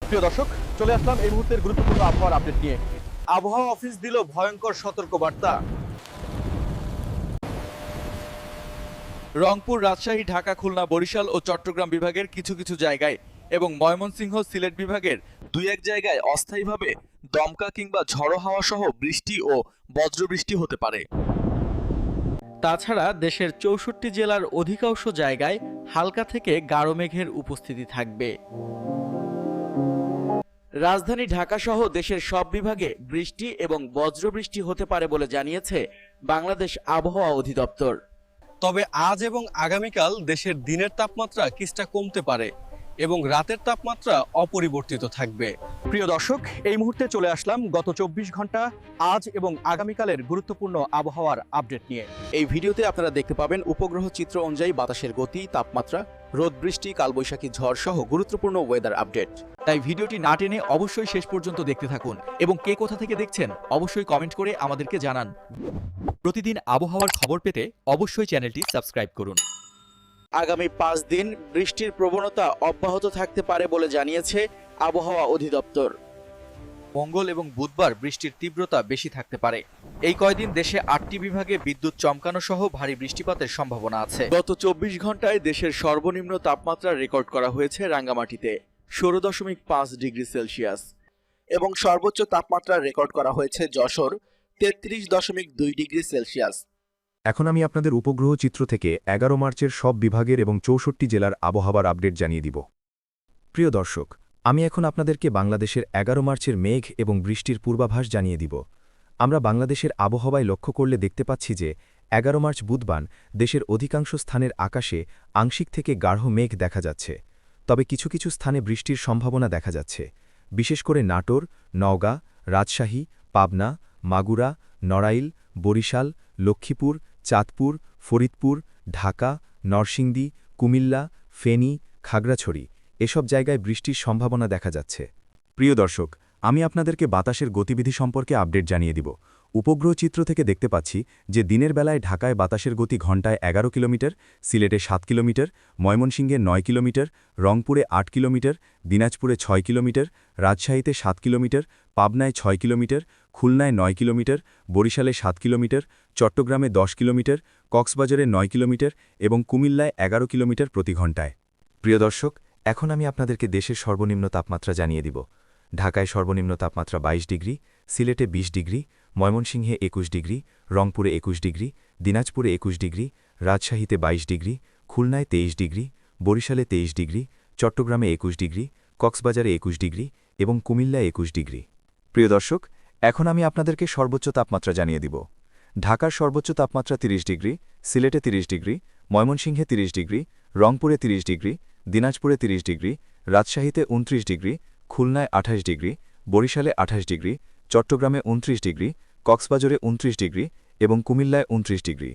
প্রিয় দর্শক, চলে আসলাম এই মুহূর্তের গুরুত্বপূর্ণ আবহাওয়ার আপডেট নিয়ে। আবহাওয়া অফিস দিল ভয়ঙ্কর সতর্কবার্তা। রংপুর, রাজশাহী, ঢাকা, খুলনা, বরিশাল ও চট্টগ্রাম বিভাগের কিছু কিছু জায়গায় এবং ময়মনসিংহ, সিলেট বিভাগের দুই এক জায়গায় অস্থায়ীভাবে দমকা কিংবা ঝড়ো হাওয়া সহ বৃষ্টি ও বজ্রবৃষ্টি হতে পারে। তাছাড়া দেশের ৬৪ জেলার অধিকাংশ জায়গায় হালকা থেকে গাঢ় মেঘের উপস্থিতি থাকবে। রাজধানী ঢাকা সহ দেশের সব বিভাগে বৃষ্টি এবং বজ্রবৃষ্টি হতে পারে বলে জানিয়েছে বাংলাদেশ আবহাওয়া অধিদপ্তর। তবে আজ এবং আগামীকাল দেশের দিনের তাপমাত্রা কিছুটা কমতে পারে এবং রাতের তাপমাত্রা অপরিবর্তিত থাকবে। প্রিয় দর্শক, এই মুহূর্তে চলে আসলাম গত ২৪ ঘন্টা আজ এবং আগামীকালের গুরুত্বপূর্ণ আবহাওয়ার আপডেট নিয়ে। এই ভিডিওতে আপনারা দেখতে পাবেন উপগ্রহ চিত্র অনুযায়ী বাতাসের গতি, তাপমাত্রা, রোদ, বৃষ্টি, কালবৈশাখী, ঝড় সহ গুরুত্বপূর্ণ ওয়েদার আপডেট। তাই ভিডিওটি না টেনে অবশ্যই শেষ পর্যন্ত দেখতে থাকুন এবং কে কোথা থেকে দেখছেন অবশ্যই কমেন্ট করে আমাদেরকে জানান। প্রতিদিন আবহাওয়ার খবর পেতে অবশ্যই চ্যানেলটি সাবস্ক্রাইব করুন। আগামী ৫ দিন বৃষ্টির প্রবণতা অব্যাহত থাকতে পারে বলে জানিয়েছে আবহাওয়া অধিদপ্তর। মঙ্গল এবং বুধবার বৃষ্টির তীব্রতা বেশি থাকতে পারে। এই কয়দিন দেশে ৮টি বিভাগে বিদ্যুৎ চমকানো সহ ভারী বৃষ্টিপাতের সম্ভাবনা আছে। গত ২৪ ঘন্টায় দেশের সর্বনিম্ন তাপমাত্রা রেকর্ড করা হয়েছে রাঙ্গামাটিতে ১৬.৫ ডিগ্রি সেলসিয়াস এবং সর্বোচ্চ তাপমাত্রা রেকর্ড করা হয়েছে যশোর ৩৩.২ ডিগ্রি সেলসিয়াস। এখন আমি আপনাদের উপগ্রহ চিত্র থেকে ১১ মার্চের সব বিভাগের এবং ৬৪ জেলার আবহাওয়ার আপডেট জানিয়ে দিব। প্রিয় দর্শক, আমি এখন আপনাদেরকে বাংলাদেশের ১১ মার্চের মেঘ এবং বৃষ্টির পূর্বাভাস জানিয়ে দিব। আমরা বাংলাদেশের আবহাওয়ায় লক্ষ্য করলে দেখতে পাচ্ছি যে ১১ মার্চ বুধবার দেশের অধিকাংশ স্থানের আকাশে আংশিক থেকে গাঢ় মেঘ দেখা যাচ্ছে, তবে কিছু কিছু স্থানে বৃষ্টির সম্ভাবনা দেখা যাচ্ছে। বিশেষ করে নাটোর, নওগাঁ, রাজশাহী, পাবনা, মাগুরা, নড়াইল, বরিশাল, লক্ষ্মীপুর, চাঁদপুর, ফরিদপুর, ঢাকা, নরসিংদী, কুমিল্লা, ফেনী, খাগড়াছড়ি এসব জায়গায় বৃষ্টির সম্ভাবনা দেখা যাচ্ছে। প্রিয় দর্শক, আমি আপনাদেরকে বাতাসের গতিবিধি সম্পর্কে আপডেট জানিয়ে দিব। উপগ্রহ চিত্র থেকে দেখতে পাচ্ছি যে দিনের বেলায় ঢাকায় বাতাসের গতি ঘণ্টায় ১১ কিলোমিটার, সিলেটে ৭ কিলোমিটার, ময়মনসিংহে ৯ কিলোমিটার, রংপুরে ৮ কিলোমিটার, দিনাজপুরে ৬ কিলোমিটার, রাজশাহীতে ৭ কিলোমিটার, পাবনায় ৬ কিলোমিটার, খুলনায় ৯ কিলোমিটার, বরিশালে ৭ কিলোমিটার, চট্টগ্রামে ১০ কিলোমিটার, কক্সবাজারে ৯ কিলোমিটার এবং কুমিল্লায় ১১ কিলোমিটার প্রতি ঘণ্টায়। প্রিয় দর্শক, এখন আমি আপনাদেরকে দেশের সর্বনিম্ন তাপমাত্রা জানিয়ে দিব। ঢাকায় সর্বনিম্ন তাপমাত্রা ২২ ডিগ্রি, সিলেটে ২০ ডিগ্রি, ময়মনসিংহে ২১ ডিগ্রি, রংপুরে ২১ ডিগ্রি, দিনাজপুরে ২১ ডিগ্রি, রাজশাহীতে ২২ ডিগ্রি, খুলনায় ২৩ ডিগ্রি, বরিশালে ২৩ ডিগ্রি, চট্টগ্রামে ২১ ডিগ্রি, কক্সবাজারে ২১ ডিগ্রি এবং কুমিল্লায় ২১ ডিগ্রি। প্রিয় দর্শক, এখন আমি আপনাদেরকে সর্বোচ্চ তাপমাত্রা জানিয়ে দিব। ঢাকার সর্বোচ্চ তাপমাত্রা ৩০ ডিগ্রি, সিলেটে ৩০ ডিগ্রি, ময়মনসিংহে ৩০ ডিগ্রি, রংপুরে ৩০ ডিগ্রি, দিনাজপুরে ৩০ ডিগ্রি, রাজশাহীতে ২৯ ডিগ্রি, খুলনায় ২৮ ডিগ্রি, বরিশালে ২৮ ডিগ্রি, চট্টগ্রামে ২৯ ডিগ্রি, কক্সবাজারে ২৯ ডিগ্রি এবং কুমিল্লায় ২৯ ডিগ্রি।